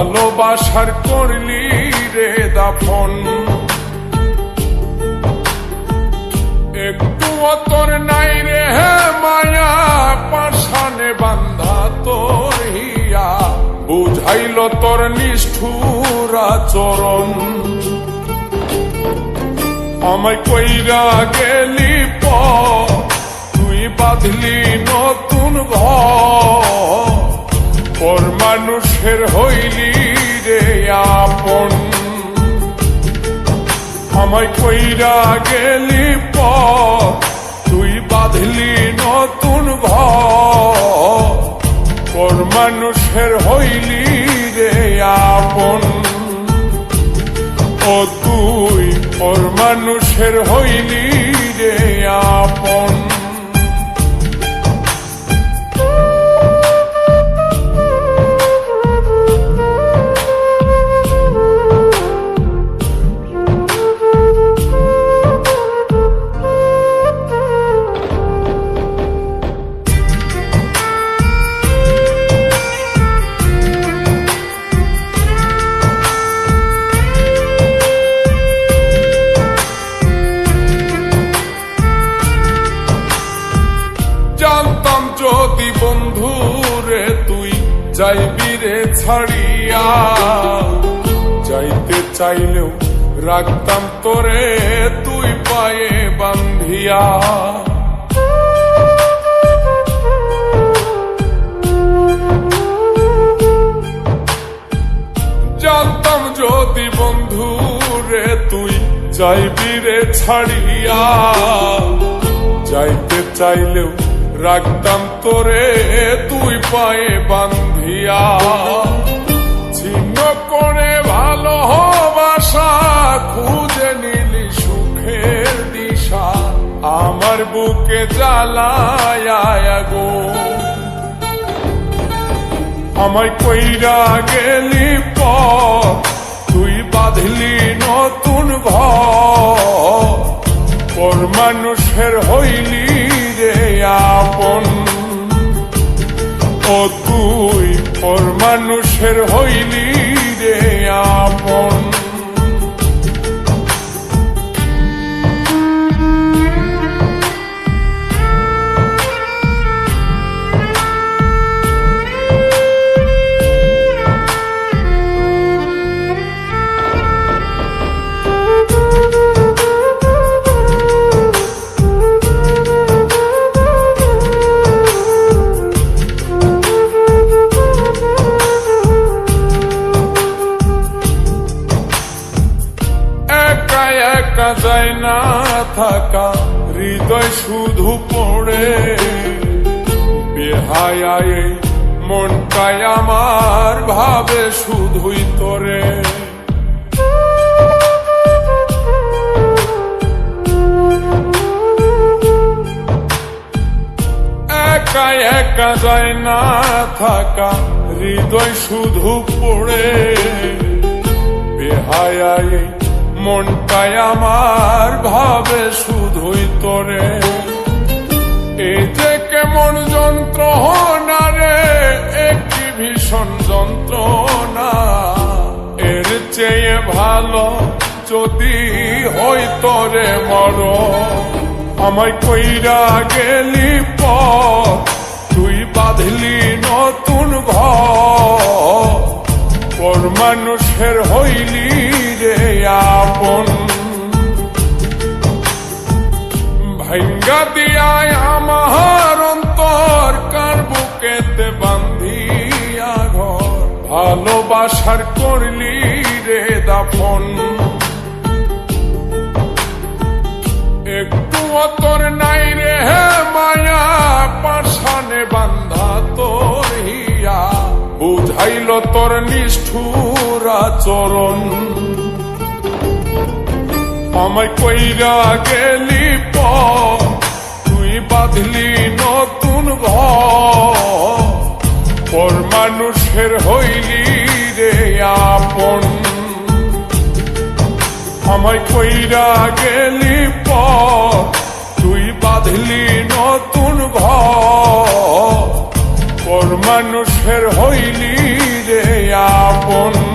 ভালোবাসার করলি রে দাফন, একটু তোর নাই রে মায়া, পাশানে বান্ধা তোর হিয়া, বুঝাইল তোর নিষ্ঠুর আচরণ। আমায় কইরা গেলি তুই বাঁধলি নতুন ঘর, পর মানুষের হইলি রে আপন। আমায় কইরা গেলি তুই বাঁধলি নতুন ঘর, পর মানুষের হইলি রে আপন। ও তুই পর মানুষের হইলি রে আপন। জানতাম যদি বন্ধু রে তুই যাইবি রে ছাড়িয়া, যাইতে চাইলেও রাখতাম তোরে তুই পায়ে বান্ধিয়া। জানতাম যদি বন্ধু রে তুই যাইবি রে ছাড়িয়া, যাইতে চাইলেও রাখতাম তোরে তুই পায়ে বান্ধিয়া। ছিন্ন করে ভালোবাসা খুঁজে নিলি সুখের দিশা, আমার বুকে জ্বালায় গো। আমায় কইরা গেলি তুই বাঁধলি নতুন ঘর, পর মানুষের হইলি রে আপন। ও তুই পর মানুষের হইলি রে আপন। একা যায় না থাকা, হৃদয় শুধু পড়ে বেহায়, মনটাই আমার ভাবে শুধুই তোরে। একা একা যায় না থাকা, হৃদয় শুধু পড়ে বেহায়, মনটাই আমার ভাবে শুধুই তোরে। এই যে কেমন যন্ত্রণা রে, একটি ভীষণ যন্ত্রণা, এর চেয়ে ভালো যদি হইতো রে মরণ। আমায় কইরা গেলি তুই বাঁধলি নতুন ঘর, পর মানুষের হইলি রে আপন। ভাঙ্গা দিয়ায় আমার অন্তর, কার বুকেতে বান্ধিয়া ঘর, ভালোবাসার করলি রে দাফন। একটু তোর নাই রে মায়া, পাশানে বান্ধা তোর হিয়া, বুঝাইল তোর নিষ্ঠুর আচরণ। আমায় কইরা গেলি তুই বাঁধলি নতুন ঘর, পর মানুষের হইলি রে আপন। আমায় কইরা গেলি তুই বাঁধলি নতুন ঘর, পর মানুষের হইলি রে আপন। বন্ধু